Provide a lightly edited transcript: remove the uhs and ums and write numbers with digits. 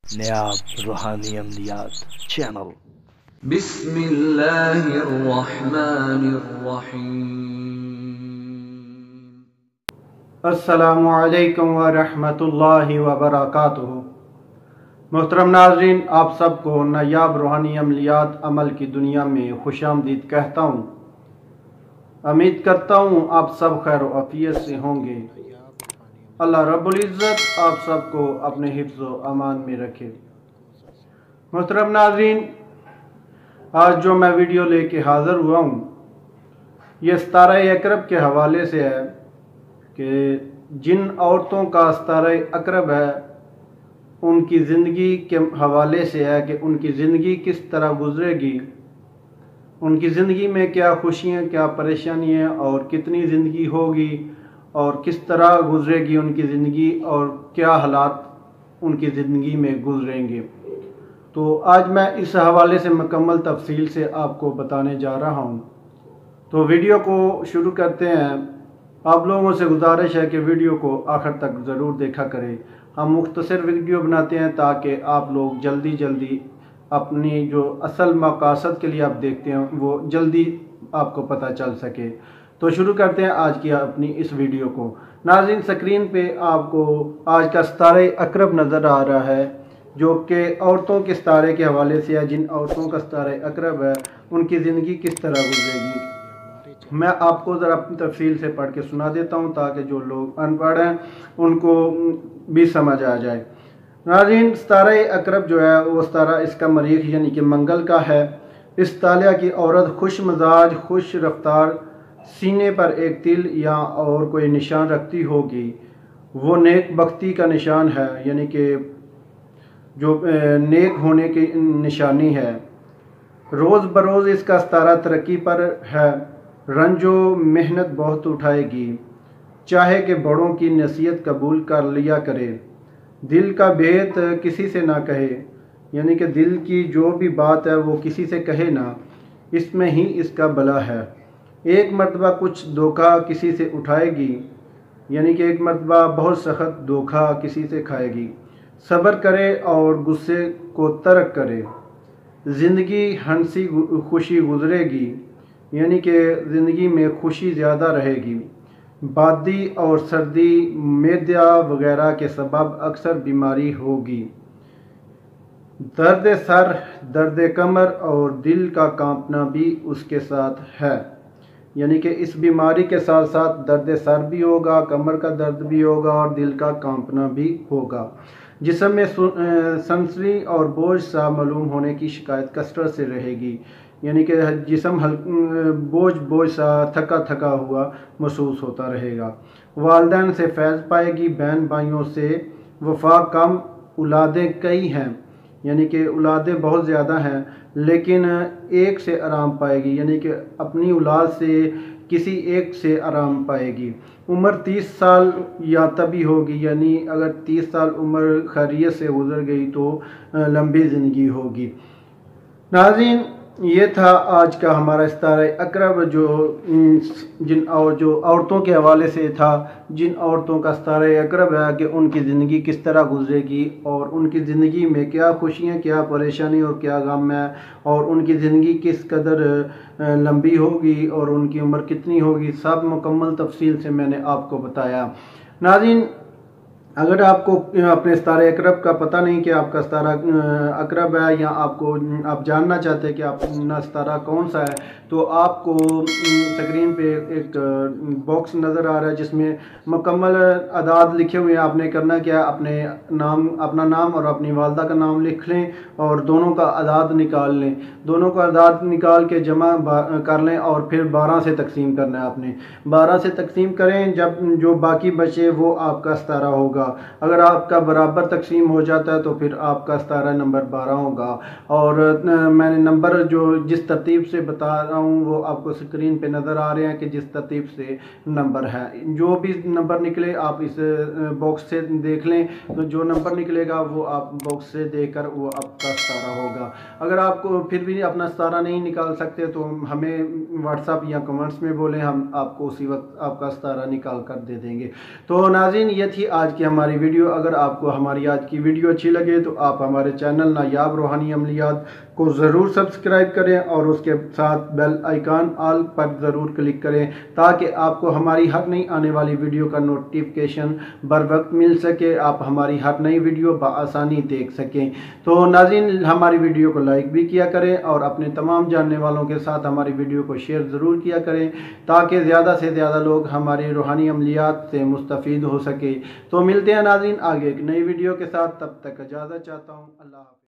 नायाब रूहानी अमलियात चैनल। बिस्मिल्लाहिर्रहमानिर्रहीम। अस्सलामु अलैकुम व रहमतुल्लाहि व बरकातुहू। मोहतरम नाज़रीन, आप सबको नायाब रूहानी अमलियात अमल की दुनिया में खुशामदीद कहता हूँ। उम्मीद करता हूँ आप सब खैर व आफियत से होंगे। अल्लाह रब्बुल इज़्ज़त आप सबको अपने हिफ्ज़ व अमान में रखे। मोहतरम नाज़रीन, आज जो मैं वीडियो लेके हाज़िर हुआ हूँ ये सितारा अकरब के हवाले से है कि जिन औरतों का सितारा अकरब है उनकी ज़िंदगी के हवाले से है कि उनकी ज़िंदगी किस तरह गुजरेगी, उनकी ज़िंदगी में क्या खुशियाँ क्या परेशानियाँ और कितनी ज़िंदगी होगी और किस तरह गुजरेगी उनकी ज़िंदगी और क्या हालात उनकी ज़िंदगी में गुजरेंगे। तो आज मैं इस हवाले से मुकम्मल तफसील से आपको बताने जा रहा हूँ। तो वीडियो को शुरू करते हैं। आप लोगों से गुजारिश है कि वीडियो को आखिर तक ज़रूर देखा करें। हम मुख्तसर वीडियो बनाते हैं ताकि आप लोग जल्दी अपनी जो असल मकासद के लिए आप देखते हैं वो जल्दी आपको पता चल सके। तो शुरू करते हैं आज की अपनी इस वीडियो को। नाज़रीन, स्क्रीन पे आपको आज का सितारा अकरब नज़र आ रहा है जो कि औरतों के सितारे के हवाले से है। जिन औरतों का सितारा अकरब है उनकी ज़िंदगी किस तरह गुजरेगी, मैं आपको ज़रा तफसील से पढ़ के सुना देता हूँ ताकि जो लोग अनपढ़ हैं उनको भी समझ आ जाए। नाज़रीन, सितारा अकरब जो है वो सितारा इसका मरीख यानी कि मंगल का है। इस तालिया की औरत खुश मजाज खुश रफ्तार सीने पर एक तिल या और कोई निशान रखती होगी। वो नेक बख्ती का निशान है यानी कि जो नेक होने की निशानी है। रोज़ बरोज़ इसका सितारा तरक्की पर है। रंजो मेहनत बहुत उठाएगी, चाहे कि बड़ों की नसीहत कबूल कर लिया करे। दिल का भेद किसी से ना कहे यानी कि दिल की जो भी बात है वो किसी से कहे ना, इसमें ही इसका भला है। एक मरतबा कुछ धोखा किसी से उठाएगी यानी कि एक मरतबा बहुत सख्त धोखा किसी से खाएगी। सब्र करे और गुस्से को तर्क करे। ज़िंदगी हंसी खुशी गुजरेगी यानी कि ज़िंदगी में खुशी ज़्यादा रहेगी। बादी और सर्दी मैदा वगैरह के सबब अक्सर बीमारी होगी। दर्द सर दर्द कमर और दिल का कांपना भी उसके साथ है यानी कि इस बीमारी के साथ साथ दर्द सर भी होगा, कमर का दर्द भी होगा और दिल का कांपना भी होगा। जिस्म में सनसनी और बोझ सा मालूम होने की शिकायत कसरत से रहेगी यानी कि जिस्म बोझ सा थका थका हुआ महसूस होता रहेगा। वालिदैन से फैज़ पाएगी, बहन भाइयों से वफा कम, औलादें कई हैं यानी कि औलादें बहुत ज़्यादा हैं लेकिन एक से आराम पाएगी यानी कि अपनी औलाद से किसी एक से आराम पाएगी। उम्र 30 साल या तभी होगी यानी अगर 30 साल उम्र खैरियत से गुजर गई तो लंबी ज़िंदगी होगी। नाज़रीन, ये था आज का हमारा सितारा अकरब जो औरतों के हवाले से था। जिन औरतों का सितारा अकरब है कि उनकी ज़िंदगी किस तरह गुजरेगी और उनकी ज़िंदगी में क्या खुशियाँ क्या परेशानी और क्या गम है और उनकी ज़िंदगी किस कदर लंबी होगी और उनकी उम्र कितनी होगी, सब मुकम्मल तफसील से मैंने आपको बताया। नाज़रीन, अगर आपको अपने सितारा अकरब का पता नहीं कि आपका सितारा अकरब है या आप जानना चाहते हैं कि अपना सितारा कौन सा है, तो आपको स्क्रीन पे एक बॉक्स नज़र आ रहा है जिसमें मुकम्मल अदाद लिखे हुए हैं। आपने करना क्या, अपना नाम और अपनी वालदा का नाम लिख लें और दोनों का अदाद निकाल लें। दोनों का अदाद निकाल के जमा कर लें और फिर 12 से तकसीम करना है। आपने 12 से तकसीम करें, जब जो बाकी बचे वो आपका सितारा होगा। अगर आपका बराबर तकसीम हो जाता है तो फिर आपका सितारा नंबर 12 होगा। और मैंने नंबर जो जिस तरतीब से बता रहा हूँ वो आपको स्क्रीन पे नज़र आ रहे हैं कि जिस तरतीब से नंबर है। जो भी नंबर निकले आप इस बॉक्स से देख लें, तो जो नंबर निकलेगा वो आप बॉक्स से देखकर वो आपका सितारा होगा। अगर आपको फिर भी अपना सितारा नहीं निकाल सकते तो हमें व्हाट्सएप या कमेंट्स में बोलें, हम आपको उसी वक्त आपका सितारा निकाल कर दे देंगे। तो नाज़रीन, ये थी आज की हमारी वीडियो। अगर आपको हमारी आज की वीडियो अच्छी लगे तो आप हमारे चैनल नायाब रूहानी अमलियात को ज़रूर सब्सक्राइब करें और उसके साथ बेल आइकन ऑल पर ज़रूर क्लिक करें ताकि आपको हमारी हर नई आने वाली वीडियो का नोटिफिकेशन बर वक्त मिल सके, आप हमारी हर नई वीडियो बआसानी देख सकें। तो नाज़रीन, हमारी वीडियो को लाइक भी किया करें और अपने तमाम जानने वालों के साथ हमारी वीडियो को शेयर ज़रूर किया करें ताकि ज़्यादा से ज़्यादा लोग हमारी रूहानी अमलियात से मुस्तफ़ीद हो सके। तो मिलते हैं नाज़रीन आगे एक नई वीडियो के साथ, तब तक इजाज़त चाहता हूँ। अल्लाह हाफ़िज़।